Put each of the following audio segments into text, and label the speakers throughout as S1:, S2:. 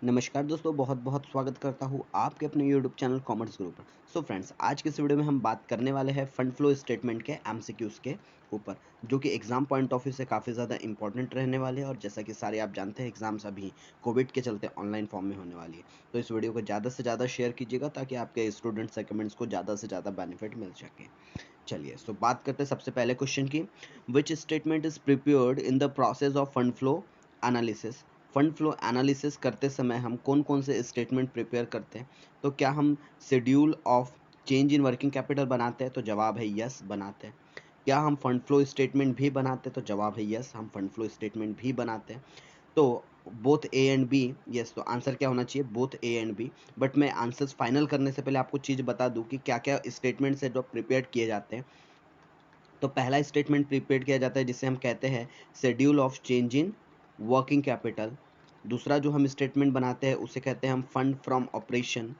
S1: नमस्कार दोस्तों, बहुत बहुत स्वागत करता हूँ आपके अपने यूट्यूब चैनल कॉमर्स ग्रुप पर। सो फ्रेंड्स, आज के इस वीडियो में हम बात करने वाले हैं फंड फ्लो स्टेटमेंट के एमसीक्यूज के ऊपर, जो कि एग्जाम पॉइंट ऑफ व्यू से काफ़ी ज़्यादा इंपॉर्टेंट रहने वाले हैं। और जैसा कि सारे आप जानते हैं, एग्जाम्स अभी कोविड के चलते ऑनलाइन फॉर्म में होने वाली है। तो इस वीडियो को ज़्यादा से ज़्यादा शेयर कीजिएगा ताकि आपके स्टूडेंट सेगमेंट्स को ज़्यादा से ज़्यादा बेनिफिट मिल सके। चलिए, सो बात करते हैं सबसे पहले क्वेश्चन की। Which statement is prepared in the process of fund flow analysis. Fund flow analysis करते समय हम कौन कौन से स्टेटमेंट प्रिपेयर करते हैं? तो क्या हम schedule of change in working capital बनाते हैं? तो जवाब है यस, बनाते हैं। क्या हम फंड फ्लो स्टेटमेंट भी बनाते हैं? तो जवाब है यस, हम फंड फ्लो स्टेटमेंट भी बनाते हैं। तो both A and B, yes. तो आंसर क्या होना चाहिए? Both A and B. But मैं आंसर्स फाइनल करने से पहले आपको चीज़ बता दूं कि क्या क्या स्टेटमेंट्स है जो प्रिपेयर किए जाते हैं। तो पहला स्टेटमेंट प्रिपेयर किया जाता है जिसे हम कहते हैं schedule of change in working capital. दूसरा जो हम स्टेटमेंट बनाते हैं उसे कहते हैं हम फंड फ्रॉम ऑपरेशन।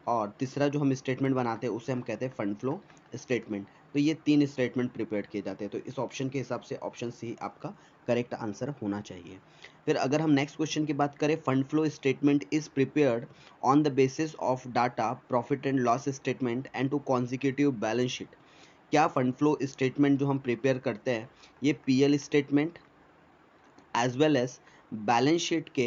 S1: और तीसरा जो हम स्टेटमेंट बनाते हैं उसे हम कहते हैं फंड फ्लो स्टेटमेंट। तो ये तीन स्टेटमेंट प्रिपेयर किए जाते हैं। तो इस ऑप्शन के हिसाब से ऑप्शन सी आपका करेक्ट आंसर होना चाहिए। फिर अगर हम नेक्स्ट क्वेश्चन की बात करें, fund flow statement is prepared on the basis of data profit and loss statement and two consecutive balance sheet. क्या फंड फ्लो स्टेटमेंट जो हम प्रिपेयर करते हैं ये PL statement as well as balance sheet के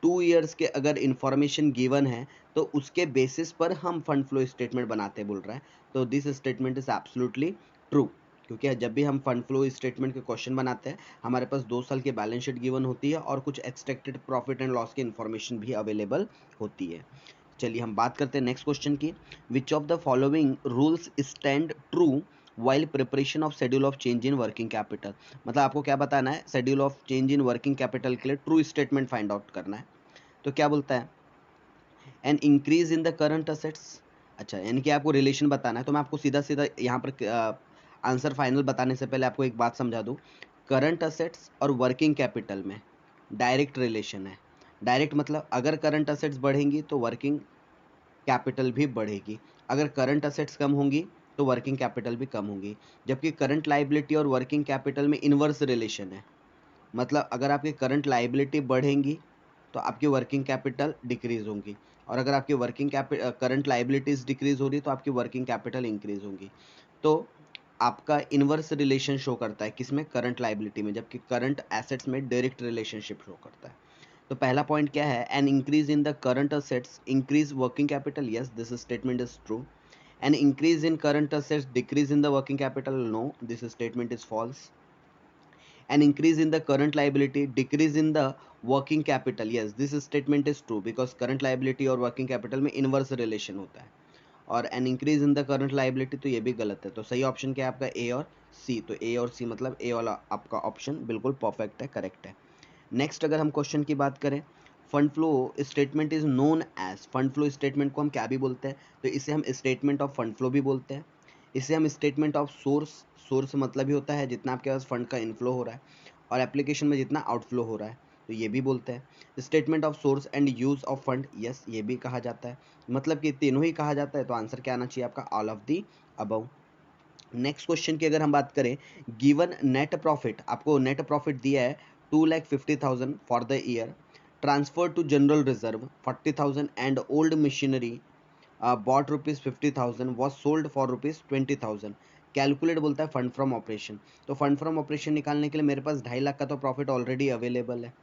S1: 2 इयर्स के अगर information given है तो उसके बेसिस पर हम फंड फ्लो स्टेटमेंट बनाते बोल रहा है। तो this statement is absolutely true, क्योंकि जब भी हम फंड फ्लो स्टेटमेंट के क्वेश्चन बनाते हैं हमारे पास 2 साल की बैलेंस शीट गिवन होती है और कुछ एक्सपेक्टेड प्रॉफिट एंड लॉस की इंफॉर्मेशन भी अवेलेबल होती है। चलिए हम बात करते हैं नेक्स्ट क्वेश्चन की। विच of the following rules stand true while preparation of schedule of change in working capital. मतलब आपको क्या बताना है? Schedule of change in working capital के लिए ट्रू स्टेटमेंट फाइंड आउट करना है। तो क्या बोलता है? An increase in the current assets. अच्छा, यानी कि आपको रिलेशन बताना है। तो मैं आपको सीधा सीधा यहाँ पर आंसर फाइनल बताने से पहले आपको एक बात समझा दूँ। करंट असेट्स और वर्किंग कैपिटल में डायरेक्ट रिलेशन है। डायरेक्ट मतलब अगर करंट असेट्स बढ़ेंगी तो वर्किंग कैपिटल भी बढ़ेगी। अगर करंट असेट्स कम होंगी तो वर्किंग कैपिटल भी कम होंगी। जबकि करंट लायबिलिटी और वर्किंग कैपिटल में इन्वर्स रिलेशन है। मतलब अगर आपकी करंट लायबिलिटी बढ़ेंगी तो आपकी वर्किंग कैपिटल डिक्रीज होंगी, और अगर आपकी करंट लायबिलिटीज डिक्रीज हो रही तो आपकी वर्किंग कैपिटल इंक्रीज होंगी। तो आपका इन्वर्स रिलेशन शो करता है किसमें? करंट लायबिलिटी में। जबकि करंट एसेट्स में डायरेक्ट रिलेशनशिप शो करता है। तो पहला पॉइंट क्या है? An increase in the current assets increase working capital. Yes, this statement is true. An increase in current assets decrease in the working capital. No, this statement is false. An increase in the current liability decrease in the working capital. Yes, this statement is true because current liability और working capital में inverse relation होता है। और an increase in the current liability तो ये भी गलत है। तो सही ऑप्शन क्या है आपका? ए और सी। तो ए और सी मतलब ए वाला आपका ऑप्शन बिल्कुल परफेक्ट है, करेक्ट है। नेक्स्ट अगर हम क्वेश्चन की बात करें, fund flow statement is known as. Fund flow statement को हम क्या भी बोलते हैं? तो इसे हम स्टेटमेंट ऑफ फंड फ्लो भी बोलते हैं। इसे हम स्टेटमेंट ऑफ सोर्स, सोर्स मतलब ही होता है जितना आपके पास फंड का इनफ्लो हो रहा है, और एप्लीकेशन में जितना आउटफ्लो हो रहा है, तो ये भी बोलते हैं। Statement of source and use of fund, yes, ये भी कहा जाता है। मतलब कि तीनों ही कहा जाता है। तो आंसर क्या आना चाहिए आपका? All of the above. Next question की अगर हम बात करें, गिवन नेट प्रॉफिट, आपको नेट प्रॉफिट दिया है 2,50,000 for the year, transfer to general reserve 40,000 and old machinery bought ₹50,000 was sold for ₹20,000। Calculate बोलता है फंड फ्रॉम ऑपरेशन। तो फंड फ्रॉम ऑपरेशन निकालने के लिए मेरे पास 2.5 लाख का तो प्रॉफिट ऑलरेडी अवेलेबल है,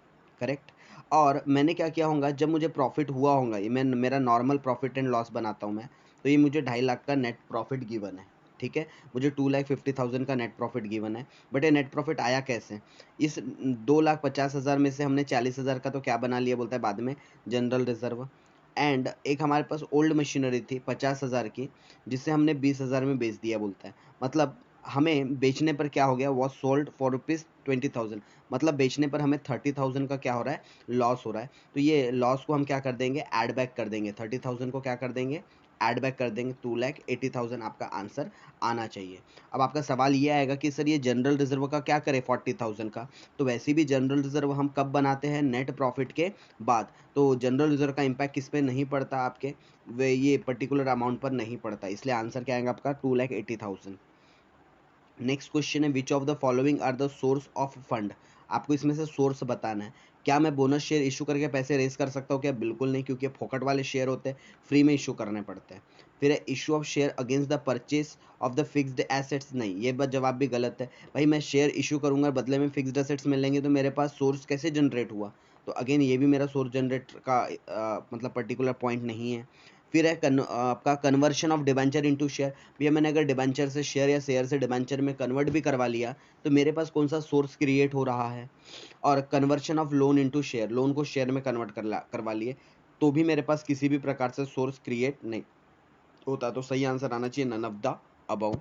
S1: करेक्ट। और मैंने क्या किया होगा, जब मुझे प्रॉफिट हुआ होगा, ये मैं मेरा नॉर्मल प्रॉफिट एंड लॉस बनाता हूँ मैं, तो ये मुझे 2.5 लाख का नेट प्रॉफिट गिवन है। ठीक है, मुझे 2,50,000 का नेट प्रॉफिट गिवन है। बट ये नेट प्रॉफिट आया कैसे? इस 2,50,000 में से हमने 40,000 का तो क्या बना लिया बोलता है बाद में? General reserve. एंड एक हमारे पास ओल्ड मशीनरी थी 50,000 की, जिसे हमने 20,000 में बेच दिया बोलता है। मतलब हमें बेचने पर क्या हो गया? Was sold for ₹20,000। मतलब बेचने पर हमें 30,000 का क्या हो रहा है? लॉस हो रहा है। तो ये लॉस को हम क्या कर देंगे? ऐड बैक कर देंगे। 30,000 को क्या कर देंगे? ऐड बैक कर देंगे। 2,80,000 आपका आंसर आना चाहिए। अब आपका सवाल ये आएगा कि सर ये जनरल रिजर्व का क्या करें 40,000 का? तो वैसे भी जनरल रिजर्व हम कब बनाते हैं? नेट प्रॉफिट के बाद। तो जनरल रिजर्व का इम्पैक्ट किस पे नहीं पड़ता? आपके वे ये पर्टिकुलर अमाउंट पर नहीं पड़ता, इसलिए आंसर क्या आएगा आपका? 2,80,000। नेक्स्ट क्वेश्चन है, which of the following are the source of fund. आपको इसमें से सोर्स बताना है। क्या मैं बोनस शेयर इशू करके पैसे रेस कर सकता हूँ क्या? बिल्कुल नहीं, क्योंकि फोकट वाले शेयर होते हैं, फ्री में इशू करने पड़ते हैं। फिर है issue of share against the purchase of the fixed assets. नहीं, ये बात जवाब भी गलत है। भाई मैं शेयर इशू करूंगा, बदले में फिक्स्ड एसेट्स मिलेंगे, तो मेरे पास सोर्स कैसे जनरेट हुआ? तो अगेन ये भी मेरा सोर्स जनरेट का मतलब पर्टिकुलर पॉइंट नहीं है। फिर है आपका conversion of debenture into share. भैया मैंने अगर डिबेंचर से शेयर या शेयर से डिबेंचर में कन्वर्ट भी करवा लिया, तो मेरे पास कौन सा सोर्स क्रिएट हो रहा है? और conversion of loan into share, loan को शेयर में कन्वर्ट करवा लिए, तो भी मेरे पास किसी भी प्रकार से सोर्स क्रिएट नहीं होता। तो सही आंसर आना चाहिए नन ऑफ द अबव।